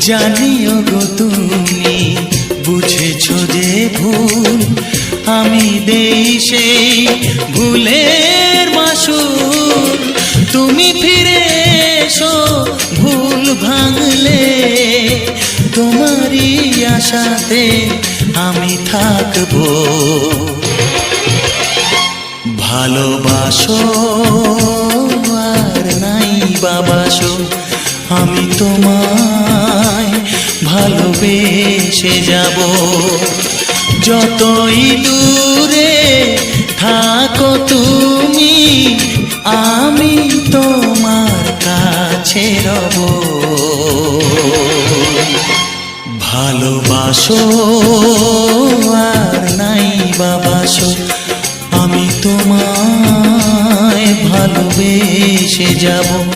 জানিও গো তুমি বুঝেছো যে ভুল, আমি দেই সেই ভুলের মাসুল। তুমি ফিরে এসো ভুল ভাঙলে, তোমারই আশাতে আমি থাকবো। ভালোবাসো আর নাই বাবাসো, আমি তোমায় ভালোবেসে যাব। যতই দূরে থাকো তুমি, আমি তোমার কাছে রব। ভালোবাসো আর নাই বাবাসো, আমি তোমায় ভালোবেসে যাব।